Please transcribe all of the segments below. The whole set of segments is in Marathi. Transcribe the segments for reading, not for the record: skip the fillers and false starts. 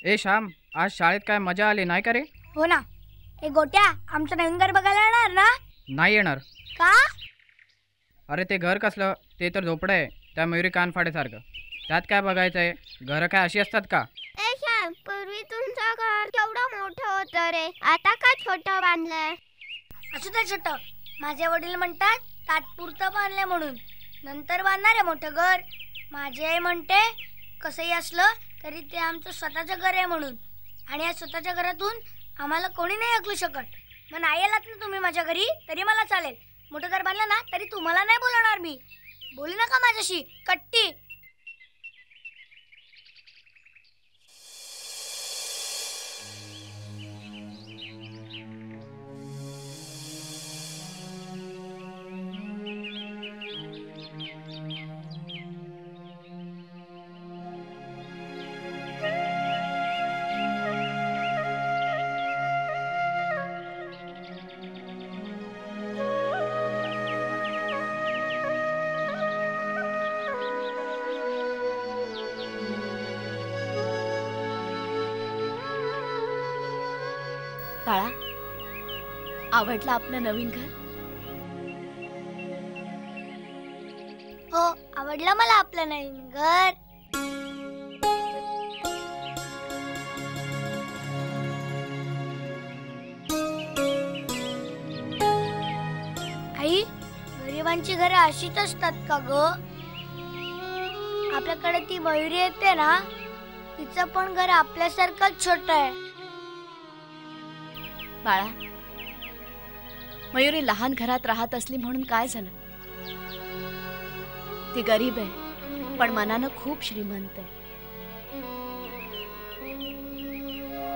ए श्याम, आज शाळेत काय मजा आली नाही का रे? हो ना. ए गोट्या, आमचं नवीन घर बघायला येणार ना? नाही येणार. का? अरे ते घर कसलं, ते तर झोपडं आहे त्या मयुरी कानफाडेसारखं. त्यात काय बघायचं आहे? घरं काय अशी असतात का? ए श्याम, पूर्वी तुमचं घर केवढं मोठं होतं रे, आता का छोटं बांधलंय? असू दे छोटं. माझे वडील म्हणतात तात्पुरतं बांधले म्हणून, नंतर बांधणार आहे मोठं घर. माझी आई म्हणते कसंही असलं तरी ते आमचं स्वतःचं घर आहे म्हणून, आणि या स्वतःच्या घरातून आम्हाला कोणी नाही ऐकू शकत. मग नाही आलात ना तुम्ही माझ्या घरी तरी मला चालेल. मोठं घर बांधलं ना तरी तुम्हाला नाही बोलवणार मी. बोलू नका माझ्याशी कट्टी. बाळा, आवडलं आपलं नवीन घर? हो, आवडलं मला आपलं नवीन घर. आई, गरिबांची घरे अशीच असतात का ग? आपल्याकडे ती मयुरी येते ना, तिचं पण घर आपल्यासारखंच छोट आहे. बाळा, मयुरी लहान घरात राहत असली म्हणून काय झालं? ती गरीब आहे पण मनानं खूप श्रीमंत आहे.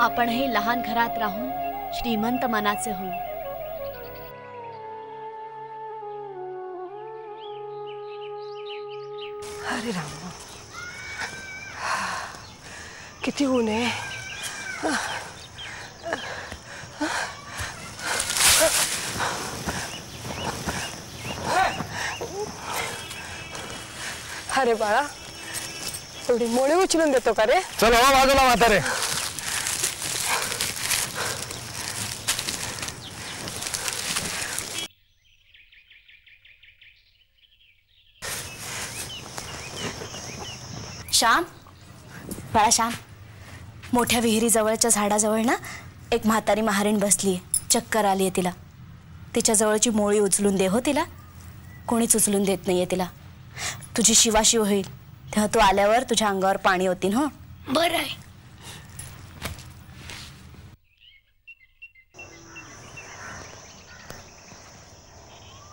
आपणही लहान घरात राहून श्रीमंत मनाचे होऊ. अरे राम, किती ऊन आहे. अरे बाळा, एवढी मोळी उचलून देतो का रे? चल हो बाजूला म्हातारे. श्याम, बाळा श्याम, मोठ्या विहिरीजवळच्या झाडाजवळ ना एक म्हातारी महारीण बसलीये. चक्कर आली आहे तिला. तिच्या जवळची मोळी उचलून दे हो तिला. कोणीच उचलून देत नाहीये तिला. तुझी शिवाशिव होईल तेव्हा तू आल्यावर तुझ्या अंगावर पाणी होतील. हो, बरं आहे.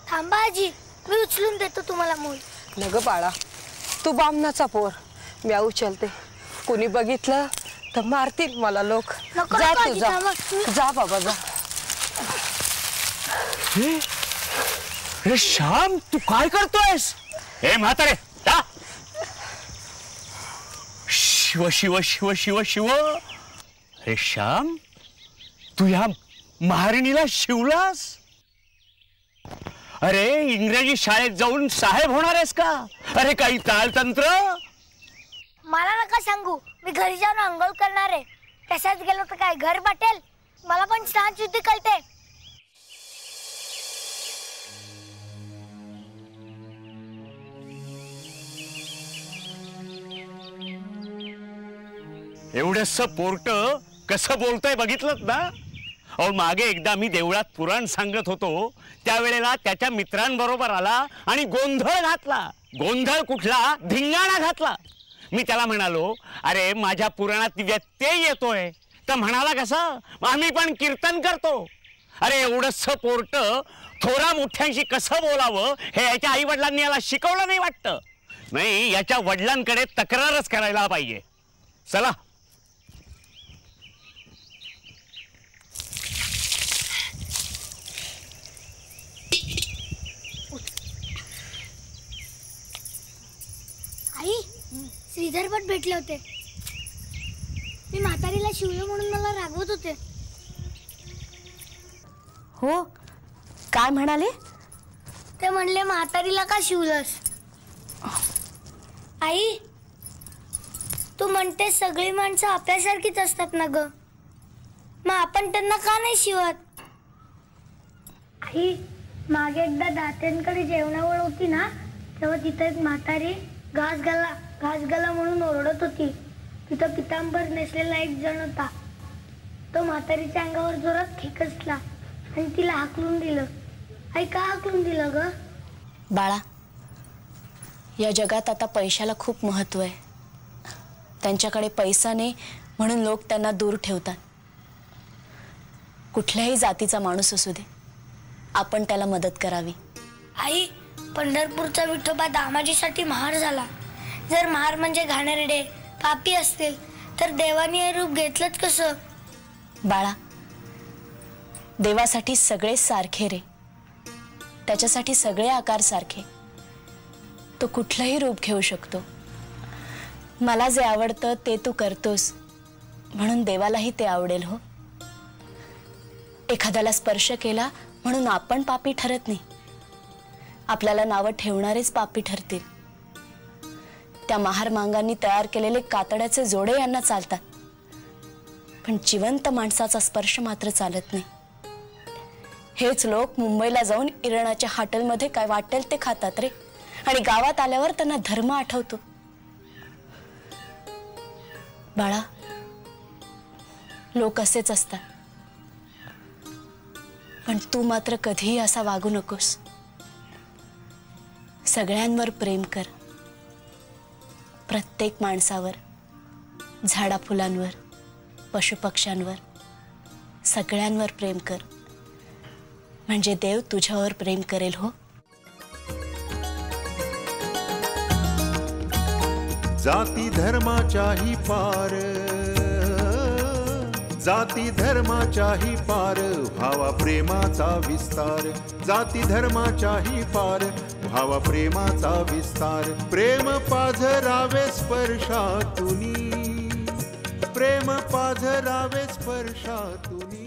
थांबा आजी, मी उचलून देतो तुम्हाला मोळी. नग बाळा, तू बामणाचा पोर, मी उचलते. कोणी बघितलं तर मारतील मला लोक. नको जा नको तू, आजी, जा थांबा. जा बाबा जा. अरे श्याम, तू काय करतोयस? हे म्हातारे, जा. शिव शिव शिव शिव शिव. अरे श्याम, तू या महारिणीला शिवलास? अरे इंग्रजी शाळेत जाऊन साहेब होणार आहेस का? अरे काही तालतंत्र. मला नका सांगू, मी घरी जाऊन अंघोळ करणार आहे. तशाच गेलो तर काय घर वाटेल? मला पण स्नान शुद्धी कळते. एवढंस पोर्ट कसं बोलतोय बघितलं ना? अहो, मागे एकदा मी देवळात पुराण सांगत होतो त्यावेळेला त्याच्या मित्रांबरोबर आला आणि गोंधळ घातला. गोंधळ कुठला, धिंगाणा घातला. मी त्याला म्हणालो, अरे माझ्या पुराणात व्यत्यय येतोय. तर म्हणाला कसा, आम्ही पण कीर्तन करतो. अरे एवढंस पोर्ट थोरा मोठ्यांशी कसं बोलावं हे याच्या आई वडिलांनी याला शिकवलं नाही वाटतं. नाही, याच्या वडिलांकडे तक्रारच करायला पाहिजे. चला. आई, श्रीधर भट भेटले होते. मी म्हातारीला शिवलं म्हणून मला रागवत होते. हो, काय म्हणाले? ते म्हणले म्हातारीला का शिवलंस? आई, तू म्हणते सगळी माणसं आपल्यासारखीच असतात ना ग, मग आपण त्यांना का नाही शिवत? आई, मागे एकदा दात्यांकडे जेवणावळ होती ना, तेव्हा तिथे एक म्हातारी घास गाला म्हणून ओरडत होती. तिथं पितांबर नेसलेला एक जण होता. तो म्हातारीच्या अंगावर जोरात खेकसला आणि तिला हाकलून दिलं. आई, का हाकलून दिलं ग? बाळा, या जगात आता पैशाला खूप महत्त्व आहे. त्यांच्याकडे पैसा नाही म्हणून लोक त्यांना दूर ठेवतात. कुठल्याही जातीचा माणूस असू दे, आपण त्याला मदत करावी. आई, पंढरपूरचा विठोबा दामाजीसाठी महार झाला. जर महार म्हणजे घाणेरडे पापी असतील तर देवाने हे रूप घेतलंच कसं? बाळा, देवासाठी सगळे सारखे रे. त्याच्यासाठी सगळे आकार सारखे. तो कुठलंही रूप घेऊ शकतो. मला जे आवडतं ते तू करतोस म्हणून देवालाही ते आवडेल. हो, एखाद्याला स्पर्श केला म्हणून आपण पापी ठरत नाही. आपल्याला नावं ठेवणारेच पापी ठरतील. त्या महार मांगांनी तयार केलेले कातड्याचे जोडे यांना चालतात, पण जिवंत माणसाचा स्पर्श मात्र चालत नाही. हेच लोक मुंबईला जाऊन इराणाच्या हॉटेलमध्ये काय वाटेल ते खातात रे, आणि गावात आल्यावर त्यांना धर्म आठवतो. बाळा, लोक असेच असतात, पण तू मात्र कधीही असा वागू नकोस. सगळ्यांवर प्रेम कर. प्रत्येक माणसावर, झाडा फुलांवर, पशुपक्ष्यांवर, सगळ्यांवर प्रेम कर. म्हणजे देव तुझ्यावर प्रेम करेल. हो, जाती धर्माच्याही पार, जाती धर्माच्याही पार भावा प्रेमाचा विस्तार. जाती धर्माच्याही पार भावा प्रेमाचा विस्तार. प्रेम पाझरावे स्पर्शातुनी, प्रेम पाझरावे स्पर्शातुनी.